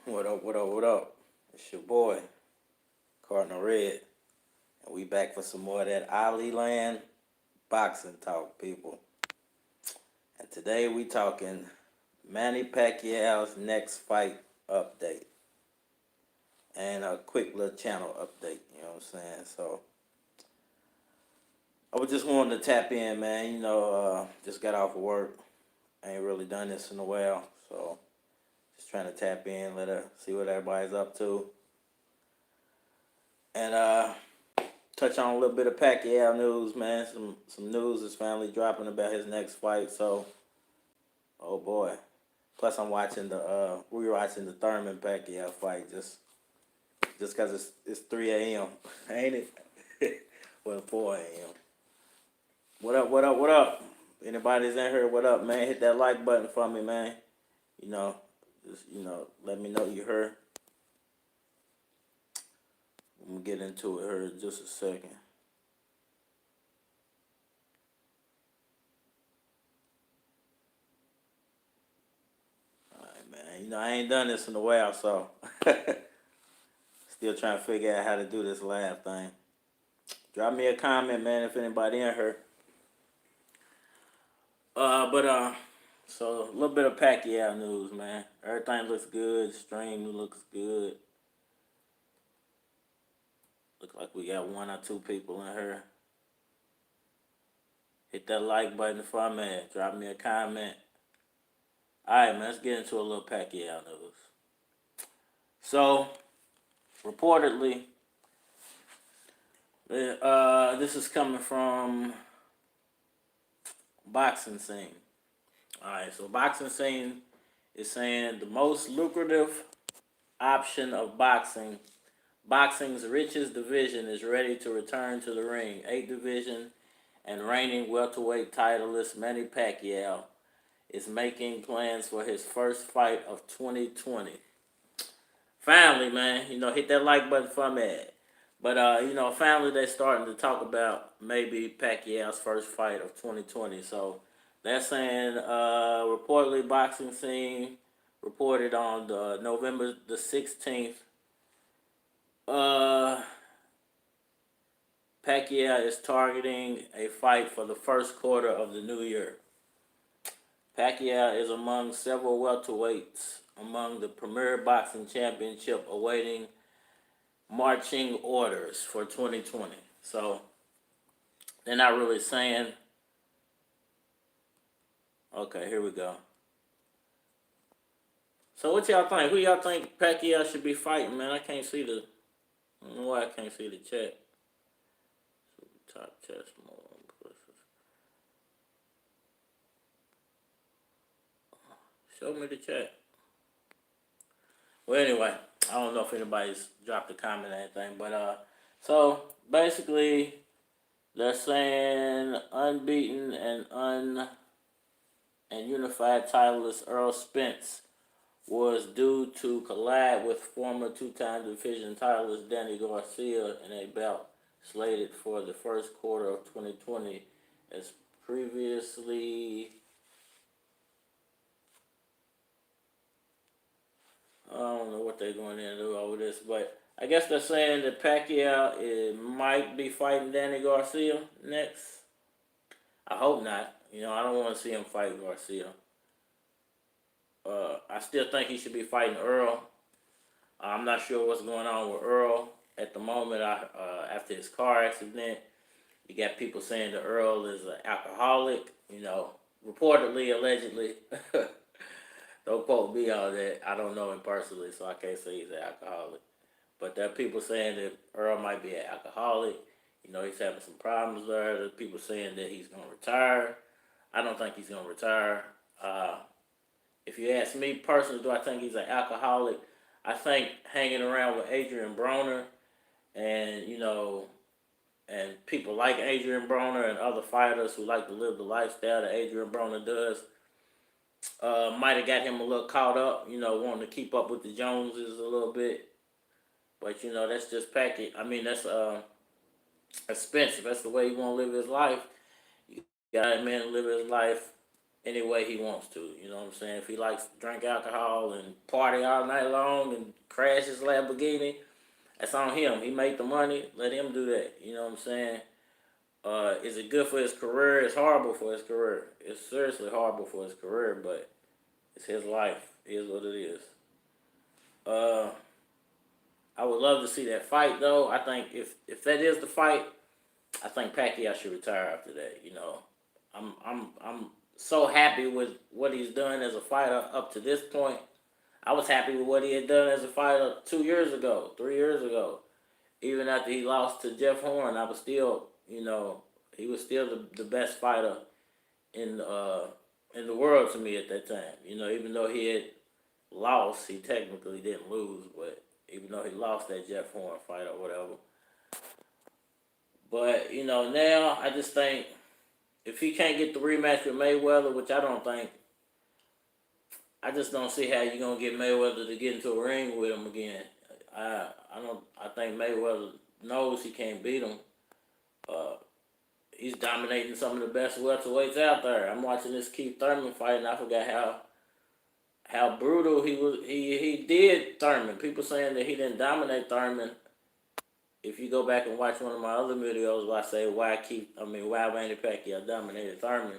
What up, what up, what up? It's your boy, Cardinal Red, and we back for some more of that Ali Land boxing talk, people. And today we talking Manny Pacquiao's next fight update and a quick little channel update, you know what I'm saying? So I was just wanting to tap in, man. Just got off of work. I ain't really done this in a while, so just trying to tap in, let her see what everybody's up to. And touch on a little bit of Pacquiao news, man. Some news is finally dropping about his next fight. So, oh boy. Plus, I'm watching we were watching the Thurman Pacquiao fight just cause it's 3 a.m. Ain't it? Well, 4 a.m. What up? What up? What up? Anybody's in here? What up, man? Hit that like button for me, man. You know, just let me know you heard. I'm gonna get into it here in just a second. All right, man. I ain't done this in a while, so still trying to figure out how to do this live thing. Drop me a comment, man, if anybody in here. But so a little bit of Pacquiao news, man. Everything looks good. Stream looks good. Look like we got one or two people in here. Hit that like button for me. Drop me a comment. All right, man. Let's get into a little Pacquiao news. So reportedly, this is coming from Boxing Scene. All right, so Boxing Scene is saying the most lucrative option of boxing's richest division is ready to return to the ring. Eight division and reigning welterweight titleist Manny Pacquiao is making plans for his first fight of 2020. Finally, man, hit that like button for me. But finally they're starting to talk about maybe Pacquiao's first fight of 2020. So they're saying reportedly Boxing Scene reported on November the 16th. Pacquiao is targeting a fight for the first quarter of the new year. Pacquiao is among several welterweights among the Premier Boxing Championship awaiting marching orders for 2020. So they're not really saying. Okay, here we go. So what y'all think? Who y'all think Pacquiao should be fighting, man? I can't see the. I don't know why I can't see the chat. Top chest more. Show me the chat. Well, anyway, I don't know if anybody's dropped a comment or anything, but so basically, they're saying unbeaten and unified titleist Earl Spence was due to collide with former two-time division titleist Danny Garcia in a bout slated for the first quarter of 2020, as previously. I don't know what they're going to do over this, but I guess they're saying that Pacquiao might be fighting Danny Garcia next. I hope not. I don't want to see him fight Garcia. I still think he should be fighting Earl. I'm not sure what's going on with Earl at the moment. After his car accident, you got people saying that Earl is an alcoholic. Reportedly, allegedly. Don't quote me on that. I don't know him personally, so I can't say he's an alcoholic. But there are people saying that Earl might be an alcoholic. He's having some problems there. There's people saying that he's going to retire. I don't think he's going to retire. If you ask me personally, do I think he's an alcoholic? I think hanging around with Adrian Broner and, and people like Adrian Broner and other fighters who like to live the lifestyle that Adrian Broner does might have got him a little caught up, wanting to keep up with the Joneses a little bit. But, that's just package. I mean, that's expensive. That's the way he want to live his life. You got a man live his life any way he wants to. You know what I'm saying? If he likes to drink alcohol and party all night long and crash his Lamborghini, that's on him. He made the money. Let him do that. You know what I'm saying? Is it good for his career? It's horrible for his career. It's seriously horrible for his career, but it's his life. It is what it is. Uh, I would love to see that fight, though. I think if that is the fight, I think Pacquiao should retire after that. You know, I'm so happy with what he's done as a fighter up to this point. I was happy with what he had done as a fighter 2 years ago, 3 years ago. Even after he lost to Jeff Horn, I was still, he was still the best fighter in in the world to me at that time. You know, even though he had lost, he technically didn't lose, but even though he lost that Jeff Horn fight or whatever. But now I just think if he can't get the rematch with Mayweather, which I don't think, I just don't see how you're gonna get Mayweather to get into a ring with him again. I don't. I think Mayweather knows he can't beat him. Uh, he's dominating some of the best welterweights out there. I'm watching this Keith Thurman fight, and I forgot how brutal he was. He did Thurman. People saying that he didn't dominate Thurman. If you go back and watch one of my other videos where I say why Manny Pacquiao dominated Thurman,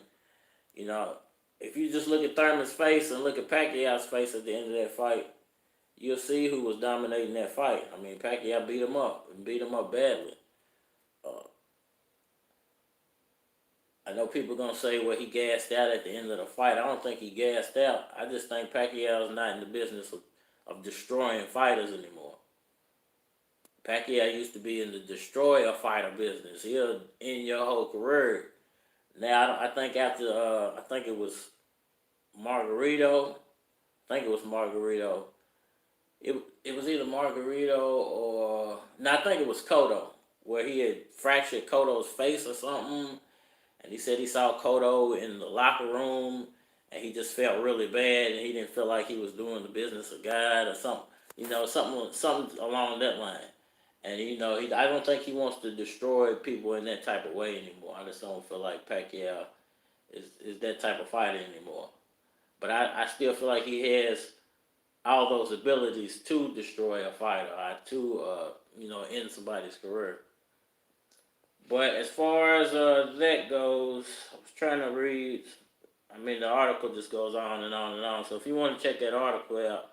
you know, if you just look at Thurman's face and look at Pacquiao's face at the end of that fight, you'll see who was dominating that fight. I mean, Pacquiao beat him up and beat him up badly. Uh, I know people gonna say, well, he gassed out at the end of the fight. I don't think he gassed out. I just think Pacquiao's not in the business of destroying fighters anymore. Pacquiao used to be in the destroy a fighter business. He'll end your whole career. Now, I think after, I think it was Margarito. I think it was Margarito. It was either Margarito or... No, I think it was Cotto, where he had fractured Cotto's face or something. And he said he saw Cotto in the locker room, and he just felt really bad, and he didn't feel like he was doing the business of God or something. Something along that line. And I don't think he wants to destroy people in that type of way anymore. I just don't feel like Pacquiao is that type of fighter anymore. But I still feel like he has all those abilities to destroy a fighter, end somebody's career. But as far as that goes, I was trying to read. I mean, the article just goes on and on and on. So if you want to check that article out,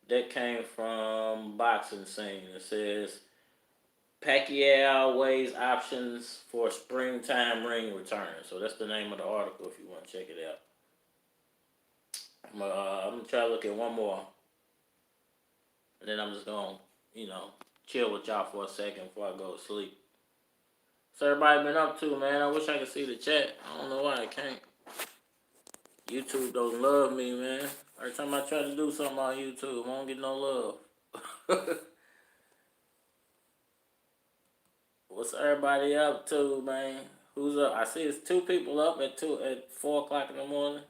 that came from Boxing Scene. It says Pacquiao weighs options for springtime ring return. So that's the name of the article if you want to check it out. I'm gonna try to look at one more, and then I'm just gonna, chill with y'all for a second before I go to sleep. What's everybody been up to, man? I wish I could see the chat. I don't know why I can't. YouTube don't love me, man. Every time I try to do something on YouTube, I don't get no love. What's everybody up to, man? Who's up? I see it's 2 people up at 4 o'clock in the morning.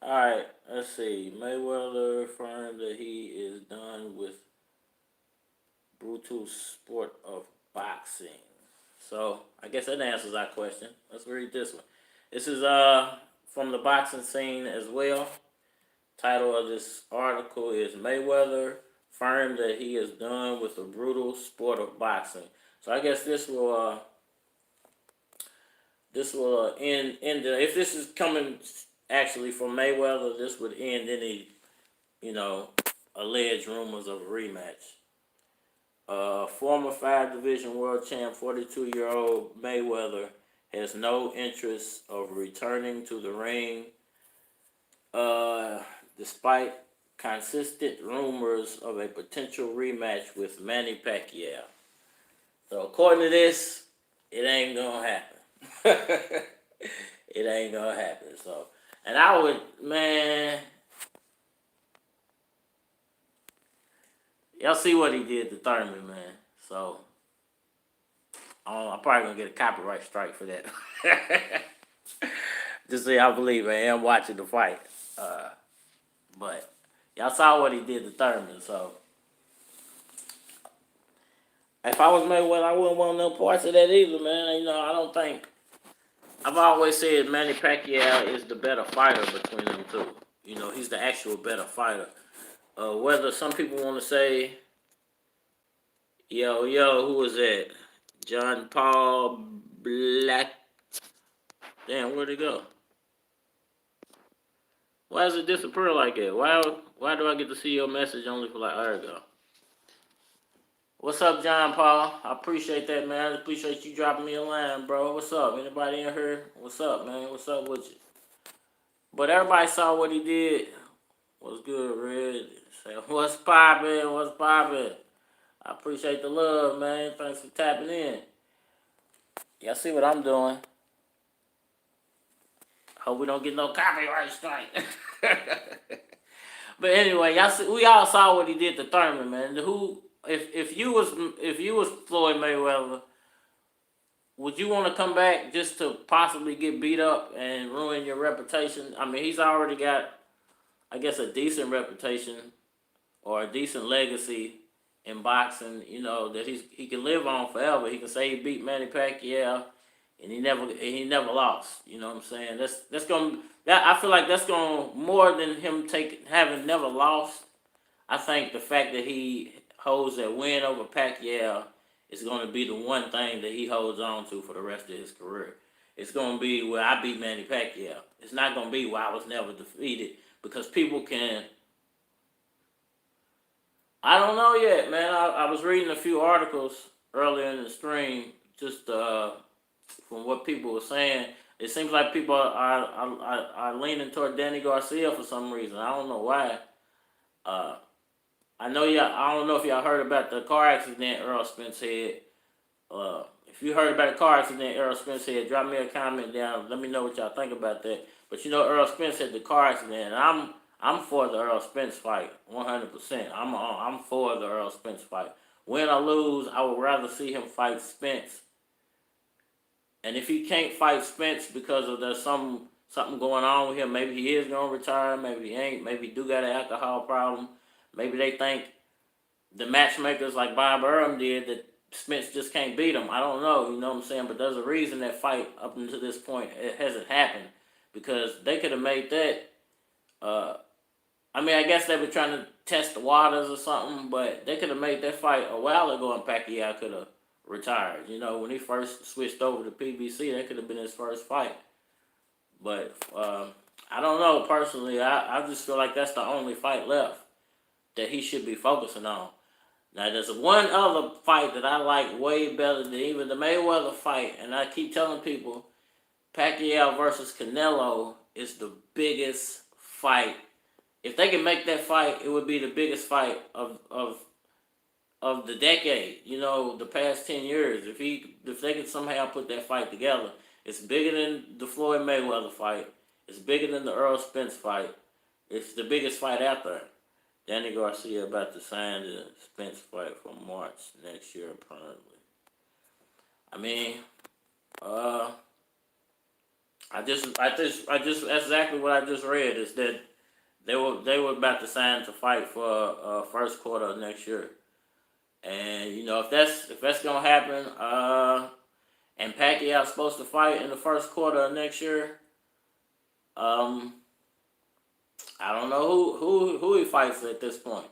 All right, let's see. Mayweather affirmed that he is done with brutal sport of boxing. So I guess that answers our question. Let's read this one. This is from the Boxing Scene as well. Title of this article is Mayweather affirmed that he is done with the brutal sport of boxing. So I guess this will end if this is coming actually from Mayweather, this would end any alleged rumors of a rematch. Former 5-division world champ, 42-year-old Mayweather has no interest of returning to the ring, despite consistent rumors of a potential rematch with Manny Pacquiao. So according to this, it ain't gonna happen. It ain't gonna happen. So, and I would, man, y'all see what he did to Thurman, man. So, I'm probably gonna get a copyright strike for that. Just so y'all believe I am watching the fight. But y'all saw what he did to Thurman, so if I was Mayweather, I wouldn't want no parts of that either, man. I I've always said Manny Pacquiao is the better fighter between them two. You know, he's the actual better fighter. Whether some people want to say, yo, who was that? John Paul Black. Damn, where'd it go? Why does it disappear like that? Why do I get to see your message only for like, there we go. What's up, John Paul? I appreciate that, man. I appreciate you dropping me a line, bro. What's up? Anybody in here? What's up, man? What's up with you? But everybody saw what he did. What's good, Red? Say, what's poppin'? What's poppin'? I appreciate the love, man. Thanks for tapping in. Y'all see what I'm doing. Hope we don't get no copyright strike. But anyway, y'all see, we all saw what he did to Thurman, man. If you was Floyd Mayweather, would you want to come back just to possibly get beat up and ruin your reputation? I mean, he's already got, I guess, a decent reputation or a decent legacy in boxing. You know that he can live on forever. He can say he beat Manny Pacquiao, and he never lost. You know what I'm saying? I feel like that's going more than him having never lost. I think the fact that he holds that win over Pacquiao is going to be the one thing that he holds on to for the rest of his career. It's going to be where I beat Manny Pacquiao. It's not going to be where I was never defeated, because people can. I don't know yet, man. I was reading a few articles earlier in the stream, just from what people were saying. It seems like people are leaning toward Danny Garcia for some reason. I don't know why. I don't know if y'all heard about the car accident Earl Spence had. If you heard about the car accident Earl Spence had, drop me a comment down. Let me know what y'all think about that. But you know, Earl Spence had the car accident, and I'm for the Earl Spence fight, 100%. I'm for the Earl Spence fight. Win or lose, I would rather see him fight Spence. And if he can't fight Spence because of there's something going on with him, maybe he is gonna retire, maybe he ain't, maybe he do got an alcohol problem. Maybe they think the matchmakers like Bob Arum did that Spence just can't beat him. I don't know, you know what I'm saying? But there's a reason that fight up until this point it hasn't happened, because they could have made that. I guess they were trying to test the waters or something, but they could have made that fight a while ago, and Pacquiao could have retired. You know, when he first switched over to PBC, that could have been his first fight. But I don't know, personally. I just feel like that's the only fight left that he should be focusing on. Now, there's one other fight that I like way better than even the Mayweather fight, and I keep telling people, Pacquiao versus Canelo is the biggest fight. If they can make that fight, it would be the biggest fight of the decade. You know, the past 10 years. If they can somehow put that fight together, it's bigger than the Floyd Mayweather fight. It's bigger than the Earl Spence fight. It's the biggest fight out there. Danny Garcia about to sign the Spence fight for March next year, apparently. I mean, that's exactly what I just read, is that they were about to sign to fight for first quarter of next year. And you know, if that's gonna happen, and Pacquiao's supposed to fight in the first quarter of next year, I don't know who he fights at this point.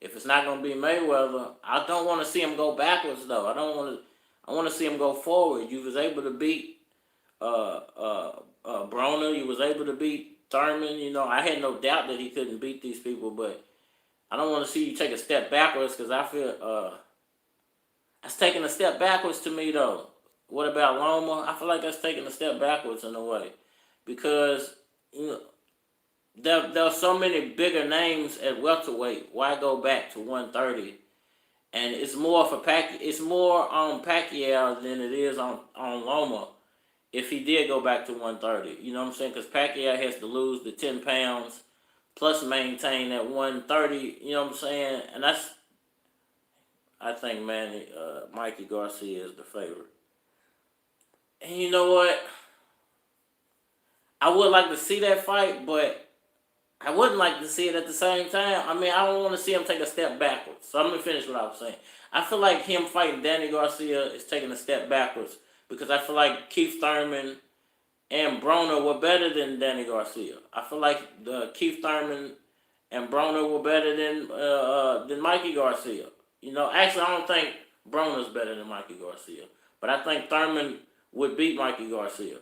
If it's not going to be Mayweather, I don't want to see him go backwards though. I want to see him go forward. You was able to beat Broner. You was able to beat Thurman. You know, I had no doubt that he couldn't beat these people, but I don't want to see you take a step backwards, because I feel that's taking a step backwards to me though. What about Loma? I feel like that's taking a step backwards in a way, because you know, there are so many bigger names at welterweight. Why go back to 130? And it's more for Pacquiao. It's more on Pacquiao than it is on Loma. If he did go back to 130, you know what I'm saying? Because Pacquiao has to lose the 10 pounds plus maintain at 130. You know what I'm saying? And I think Mikey Garcia is the favorite. And you know what? I would like to see that fight, but I wouldn't like to see it at the same time. I mean, I don't want to see him take a step backwards. So I'm going to finish what I was saying. I feel like him fighting Danny Garcia is taking a step backwards, because I feel like Keith Thurman and Broner were better than Danny Garcia. I feel like Keith Thurman and Broner were better than Mikey Garcia. Actually, I don't think Broner's better than Mikey Garcia, but I think Thurman would beat Mikey Garcia.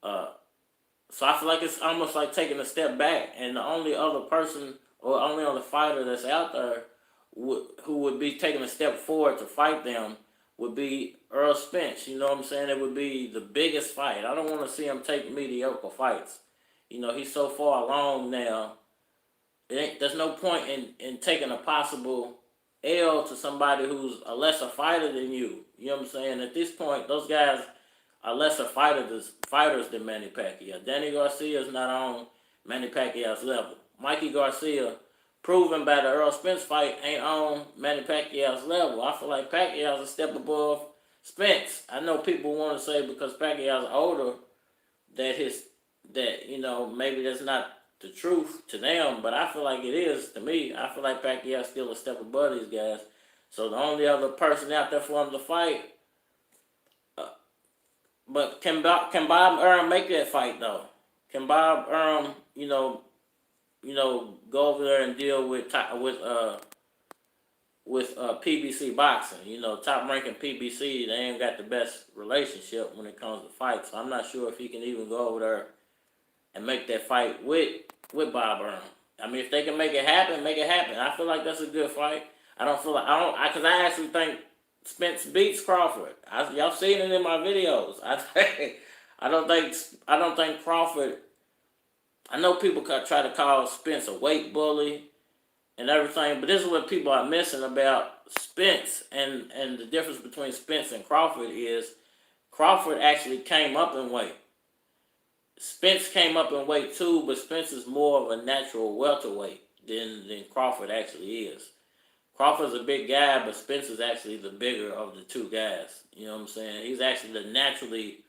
Uh, so I feel like it's almost like taking a step back, and the only other person or only other fighter that's out there who would be taking a step forward to fight them would be Earl Spence. You know what I'm saying? It would be the biggest fight. I don't want to see him take mediocre fights. He's so far along now. There's no point in taking a possible L to somebody who's a lesser fighter than you. You know what I'm saying? At this point, those guys are lesser fighters than Manny Pacquiao. Danny Garcia is not on Manny Pacquiao's level. Mikey Garcia, proven by the Earl Spence fight, ain't on Manny Pacquiao's level. I feel like Pacquiao's a step above Spence. I know people want to say because Pacquiao's older that maybe that's not the truth to them, but I feel like it is to me. I feel like Pacquiao's still a step above these guys. So the only other person out there for him to fight, but can Bob Arum make that fight though? Can Bob Arum, go over there and deal with PBC boxing? Top ranking PBC, they ain't got the best relationship when it comes to fights. So I'm not sure if he can even go over there and make that fight with Bob Arum. I mean, if they can make it happen, make it happen. I feel like that's a good fight. Because I actually think Spence beats Crawford. Y'all seen it in my videos. I don't think Crawford. I know people try to call Spence a weight bully and everything, but this is what people are missing about Spence and the difference between Spence and Crawford is Crawford actually came up in weight. Spence came up in weight too, but Spence is more of a natural welterweight than Crawford actually is. Crawford's a big guy, but Spence is actually the bigger of the two guys. You know what I'm saying? He's actually the naturally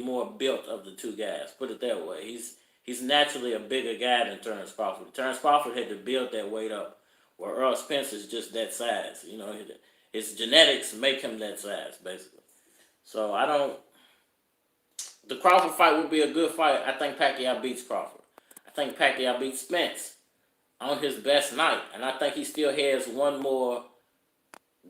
more built of the two guys. Put it that way. He's naturally a bigger guy than Terrence Crawford. Terrence Crawford had to build that weight up, where Earl Spence is just that size. His genetics make him that size, basically. So the Crawford fight would be a good fight. I think Pacquiao beats Crawford. I think Pacquiao beats Spence on his best night. And I think he still has one more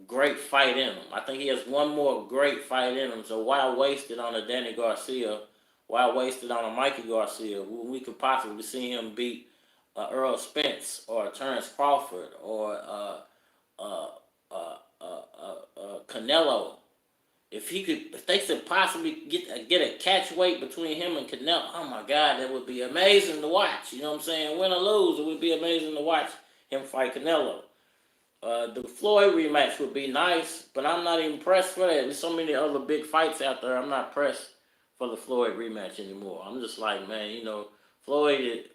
great fight in him. I think he has one more great fight in him. So why waste it on a Danny Garcia? Why waste it on a Mikey Garcia? We could possibly see him beat Earl Spence or Terrence Crawford or Canelo. If they could possibly get a catch weight between him and Canelo, oh my God, that would be amazing to watch. You know what I'm saying? Win or lose, it would be amazing to watch him fight Canelo. The Floyd rematch would be nice, but I'm not even pressed for that. There's so many other big fights out there. I'm not pressed for the Floyd rematch anymore. I'm just like, man, Floyd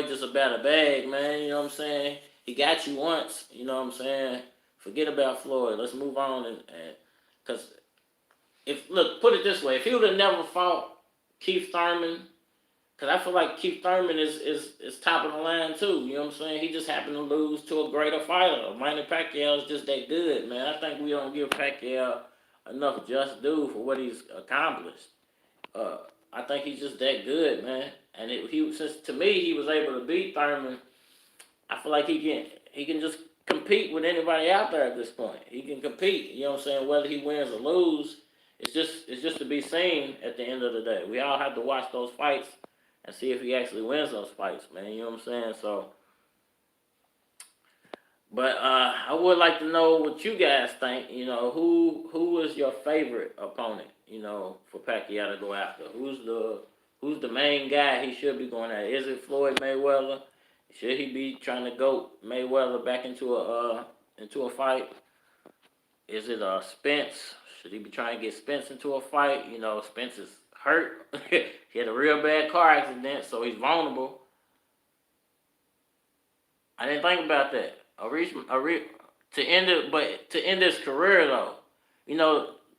just about a bag, man. You know what I'm saying? He got you once. You know what I'm saying? Forget about Floyd. Let's move on and because. Put it this way, if he would have never fought Keith Thurman, because I feel like Keith Thurman is top of the line too, you know what I'm saying? He just happened to lose to a greater fighter. Manny Pacquiao is just that good, man. I think we don't give Pacquiao enough just due for what he's accomplished. I think he's just that good, man. And since to me he was able to beat Thurman, I feel like he can just compete with anybody out there at this point. He can compete, you know what I'm saying? Whether he wins or lose, it's just to be seen at the end of the day. We all have to watch those fights and see if he actually wins those fights, man. You know what I'm saying? So, but I would like to know what you guys think. Who is your favorite opponent? For Pacquiao to go after. Who's the main guy he should be going at? Is it Floyd Mayweather? Should he be trying to goat Mayweather back into a fight? Is it Spence? Should he be trying to get Spence into a fight? Spence is hurt. He had a real bad car accident, so he's vulnerable. I didn't think about that. To end his career though,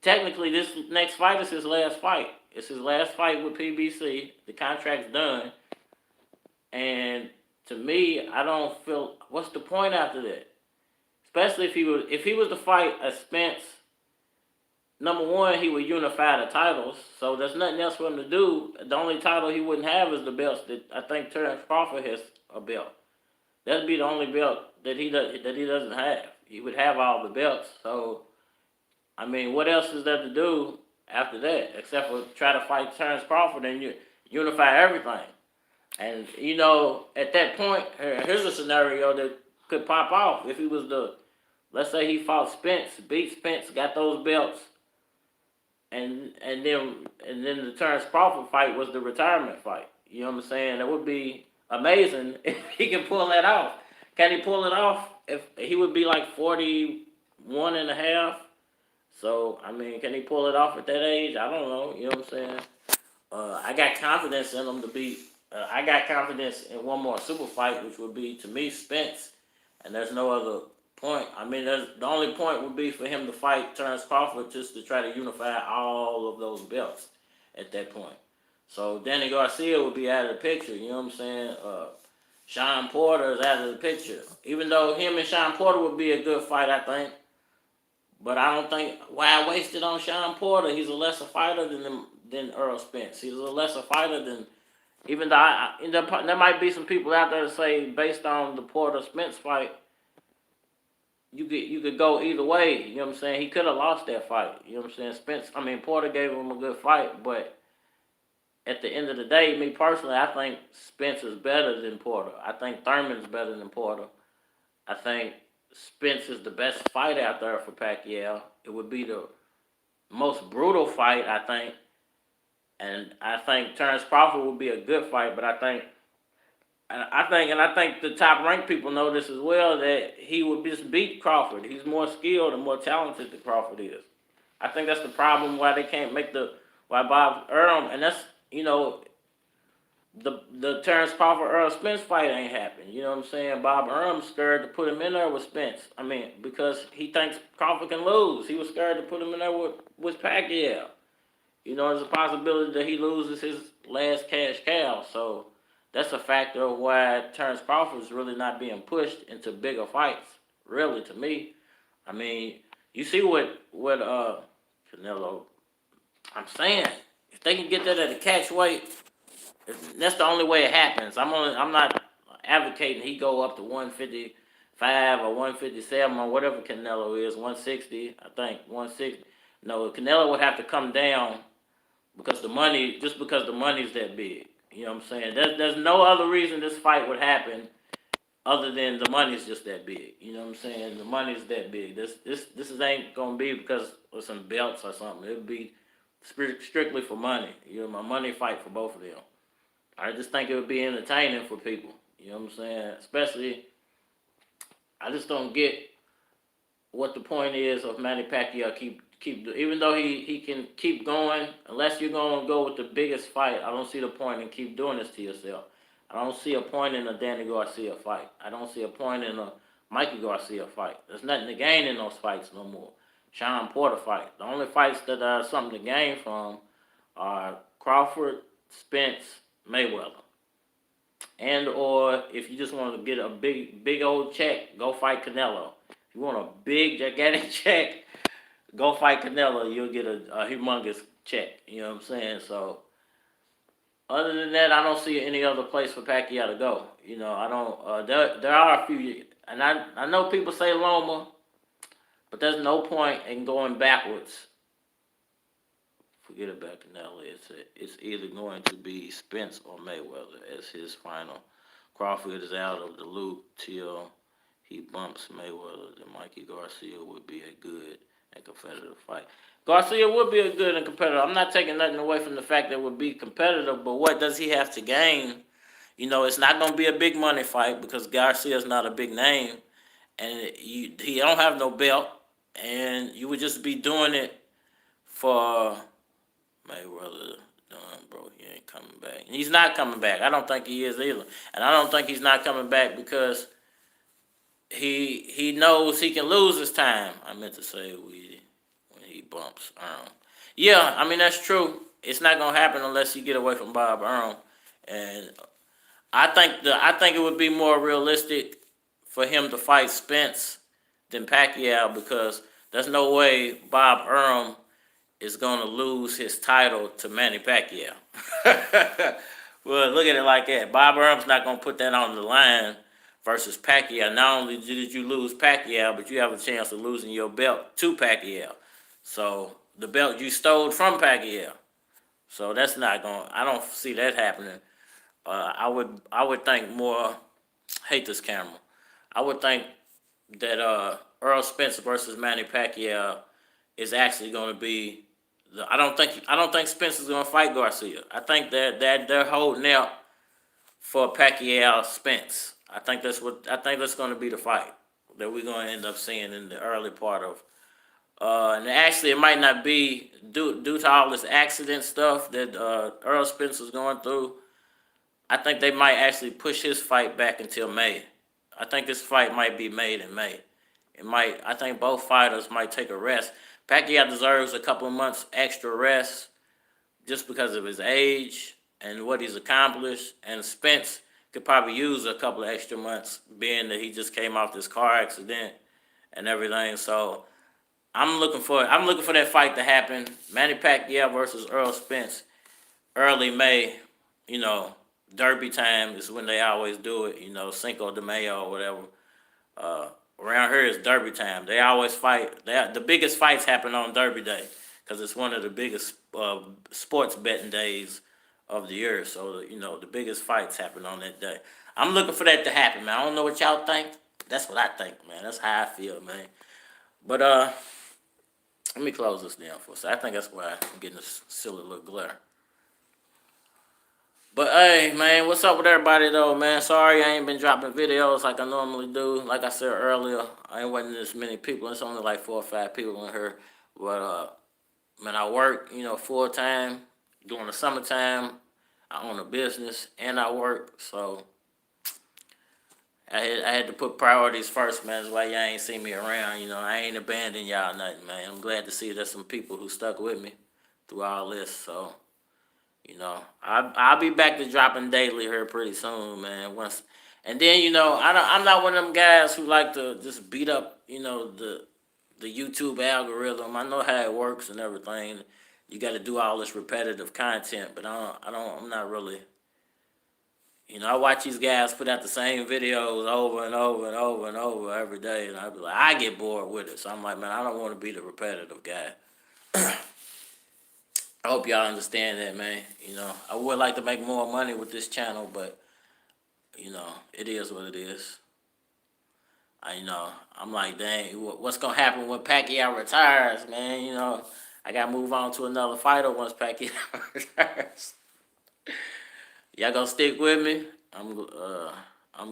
technically this next fight is his last fight. It's his last fight with PBC. The contract's done, and to me, I don't feel what's the point after that. Especially if he was to fight a Spence number one, he would unify the titles, so there's nothing else for him to do. The only title he wouldn't have is the belts that I think Terrence Crawford has a belt. That'd be the only belt that he doesn't have. He would have all the belts. So I mean, what else is there to do after that except for try to fight Terrence Crawford and unify everything? And at that point, here's a scenario that could pop off if he was let's say he fought Spence, beat Spence, got those belts, and then the Terrence Crawford fight was the retirement fight. You know what I'm saying? That would be amazing if he can pull that off. Can he pull it off? If he would be like 41 and a half. So I mean, can he pull it off at that age? I don't know. You know what I'm saying? I got confidence in him to beat. I got confidence in one more super fight, which would be to me Spence, and there's no other point. I mean, the only point would be for him to fight Terrence Crawford just to try to unify all of those belts at that point. So Danny Garcia would be out of the picture. You know what I'm saying? Sean Porter is out of the picture. Even though him and Sean Porter would be a good fight, I think. But I don't think why I wasted on Sean Porter. He's a lesser fighter than Earl Spence. He's a lesser fighter than even though there might be some people out there that say based on the Porter Spence fight, you could go either way. You know what I'm saying? He could have lost that fight. You know what I'm saying? Porter gave him a good fight, but at the end of the day, me personally, I think Spence is better than Porter. I think Thurman's better than Porter. I think Spence is the best fight out there for Pacquiao. It would be the most brutal fight, I think. And I think Terrence Crawford would be a good fight, but I think the top ranked people know this as well, that he would just beat Crawford. He's more skilled and more talented than Crawford is. I think that's the problem why they can't make why Bob Earl, and that's the Terrence Crawford Earl Spence fight ain't happened. You know what I'm saying? Bob Earl's scared to put him in there with Spence. I mean, because he thinks Crawford can lose. He was scared to put him in there with Pacquiao. There's a possibility that he loses his last cash cow. So that's a factor of why Terrence Crawford is really not being pushed into bigger fights. Really, to me, I mean, you see what Canelo. I'm saying if they can get that at a catch weight, that's the only way it happens. I'm not advocating he go up to 155 or 157 or whatever Canelo is, 160. I think 160. No, Canelo would have to come down because the money's that big. You know what I'm saying? There's no other reason this fight would happen other than the money's just that big. You know what I'm saying? The money's that big. This ain't gonna be because of some belts or something. It'll be strictly for money. My money fight for both of them. I just think it would be entertaining for people. You know what I'm saying? Especially, I just don't get what the point is of Manny Pacquiao even though he can keep going, unless you're going to go with the biggest fight, I don't see the point in keep doing this to yourself. I don't see a point in a Danny Garcia fight. I don't see a point in a Mikey Garcia fight. There's nothing to gain in those fights no more. Sean Porter fight. The only fights that are something to gain from are Crawford, Spence, Mayweather. And or if you just want to get a big old check, go fight Canelo. If you want a big gigantic check, go fight Canelo. You'll get a humongous check. You know what I'm saying? So other than that, I don't see any other place for Pacquiao to go. I don't. There are a few, and I know people say Loma, but there's no point in going backwards. Forget about Canelo. It's either going to be Spence or Mayweather as his final. Crawford is out of the loop till he bumps Mayweather. Then Mikey Garcia would be a good and competitive fight. Garcia would be a good and competitive. I'm not taking nothing away from the fact that it would be competitive, but what does he have to gain? It's not going to be a big money fight because Garcia's not a big name, and he don't have no belt, and you would just be doing it for Mayweather. Bro, he ain't coming back. And he's not coming back. I don't think he is either, and I don't think he's not coming back because he knows he can lose his time. I meant to say when he bumps Earl. Yeah, I mean that's true. It's not gonna happen unless you get away from Bob Earl, and I think it would be more realistic for him to fight Spence than Pacquiao because there's no way Bob Earl is going to lose his title to Manny Pacquiao. Well, look at it like that. Bob Arum's not going to put that on the line versus Pacquiao. Not only did you lose Pacquiao, but you have a chance of losing your belt to Pacquiao. So the belt you stole from Pacquiao. So that's not going. I don't see that happening. I would think more. Hate this camera. I would think that Earl Spence versus Manny Pacquiao is actually going to be. I don't think Spence is going to fight Garcia. I think that they're holding out for Pacquiao Spence. I think that's going to be the fight that we're going to end up seeing in the early part of. And actually, it might not be due to all this accident stuff that Earl Spence was going through. I think they might actually push his fight back until May. I think this fight might be made in May. It might. I think both fighters might take a rest. Pacquiao deserves a couple of months extra rest just because of his age and what he's accomplished. And Spence could probably use a couple of extra months, being that he just came off this car accident and everything. So I'm looking for that fight to happen. Manny Pacquiao versus Earl Spence, early May. You know, Derby time is when they always do it. You know, Cinco de Mayo or whatever. Around here is Derby time. They always fight. The biggest fights happen on Derby Day because it's one of the biggest sports betting days of the year. So you know the biggest fights happen on that day. I'm looking for that to happen, man. I don't know what y'all think. That's what I think, man. That's how I feel, man. But let me close this down for a second. I think that's why I'm getting this silly little glare. But hey, man, what's up with everybody though, man? Sorry I ain't been dropping videos like I normally do. Like I said earlier, I ain't wasn't as many people. It's only like 4 or 5 people in here. But man, I work, full time during the summertime. I own a business and I work, so I had to put priorities first, man. That's why y'all ain't see me around. I ain't abandoned y'all nothing, man. I'm glad to see there's some people who stuck with me through all this. So, I'll be back to dropping daily here pretty soon, man. And then I'm not one of them guys who like to just beat up, the YouTube algorithm. I know how it works and everything. You got to do all this repetitive content, but I'm not really. I watch these guys put out the same videos over and over and over and over every day, and I get bored with it. So I'm like, man, I don't want to be the repetitive guy. I hope y'all understand that, man. I would like to make more money with this channel, but it is what it is. I'm like, dang, what's gonna happen when Pacquiao retires, man? I gotta move on to another fighter once Pacquiao retires. Y'all gonna stick with me? I'm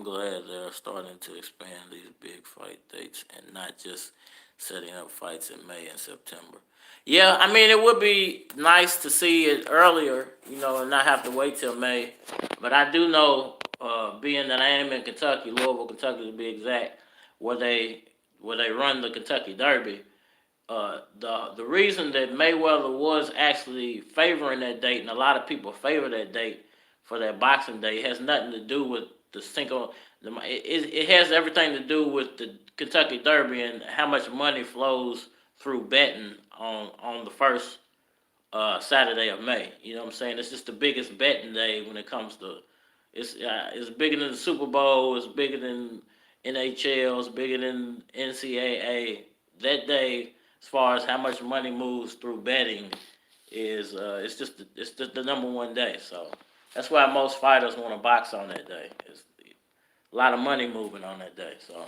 glad they're starting to expand these big fight dates and not just setting up fights in May and September. Yeah, I mean, it would be nice to see it earlier, and not have to wait till May. But I do know, being that I am in Kentucky, Louisville, Kentucky to be exact, where they run the Kentucky Derby. The reason that Mayweather was actually favoring that date, and a lot of people favor that date for that Boxing Day, has nothing to do with the single. It has everything to do with the Kentucky Derby and how much money flows through betting on the first Saturday of May. You know what I'm saying? It's just the biggest betting day when it comes to. It's bigger than the Super Bowl. It's bigger than NHL. It's bigger than NCAA. That day, as far as how much money moves through betting, is it's just the number one day. So that's why most fighters want to box on that day. It's a lot of money moving on that day. So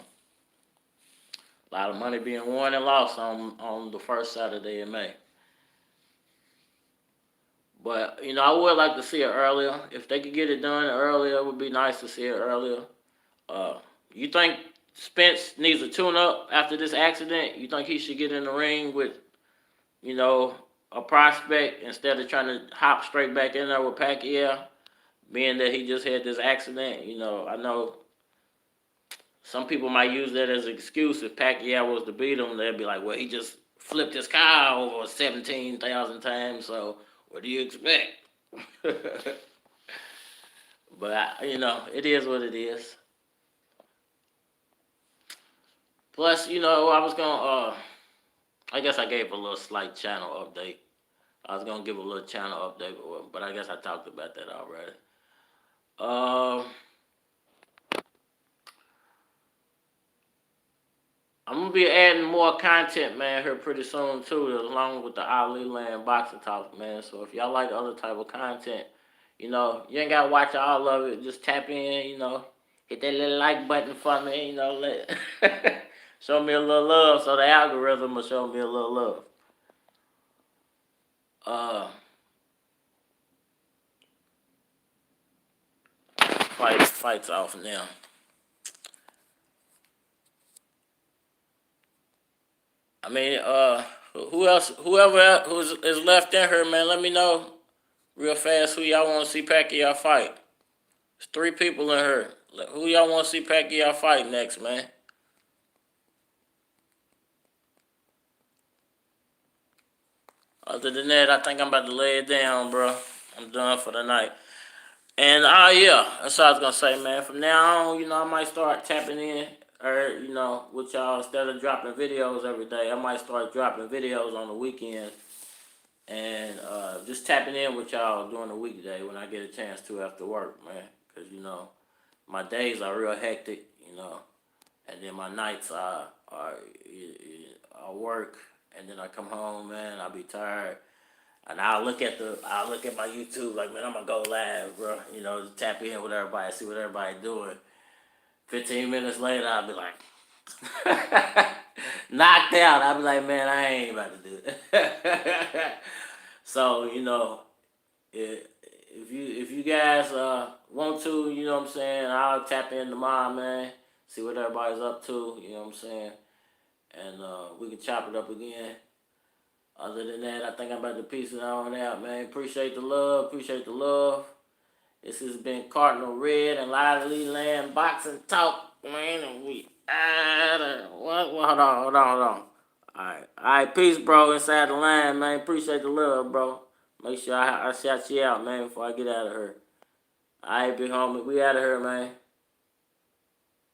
a lot of money being won and lost on the first Saturday in May. But I would like to see it earlier. If they could get it done earlier, it would be nice to see it earlier. You think Spence needs a tune-up after this accident? You think he should get in the ring with, a prospect instead of trying to hop straight back in there with Pacquiao, being that he just had this accident? I know some people might use that as an excuse. If Pacquiao was to beat him, they'd be like, well, he just flipped his car over 17,000 times, so what do you expect? But, it is what it is. Plus, I was going to, I guess I gave a little slight channel update. I was gonna give a little channel update, but I guess I talked about that already. Uh, I'm gonna be adding more content, man, here pretty soon too, along with the Ali Land boxing talk, man. So if y'all like other type of content, you ain't gotta watch all of it. Just tap in, hit that little like button for me, let show me a little love, so the algorithm will show me a little love. Uh, fights off now. I mean, who else? Whoever is left in here, man, let me know real fast who y'all want to see Pacquiao fight. There's 3 people in here. Who y'all want to see Pacquiao fight next, man? Other than that, I think I'm about to lay it down, bro. I'm done for the night. And yeah, that's what I was gonna say, man. From now on, I might start tapping in, or with y'all instead of dropping videos every day. I might start dropping videos on the weekend and just tapping in with y'all during the weekday when I get a chance to after work, man. Because my days are real hectic, and then my nights are I work, and then I come home, man. I'll be tired, and I'll look at my YouTube like, man, I'm gonna go live, bro. Tap in with everybody, see what everybody doing. 15 minutes later, I'll be like knocked out. I'll be like, man, I ain't about to do it. So if you guys want to, what I'm saying, I'll tap in tomorrow, man. See what everybody's up to, what I'm saying, and we can chop it up again. Other than that, I think I'm about to peace it on out, man. Appreciate the love. Appreciate the love. This has been Cardinal Red and Lively Land Boxing Talk, man. And we what? Hold on. All right. Peace, bro. Inside the line, man. Appreciate the love, bro. Make sure I shout you out, man, before I get out of here. All right, big homie. We out of here, man.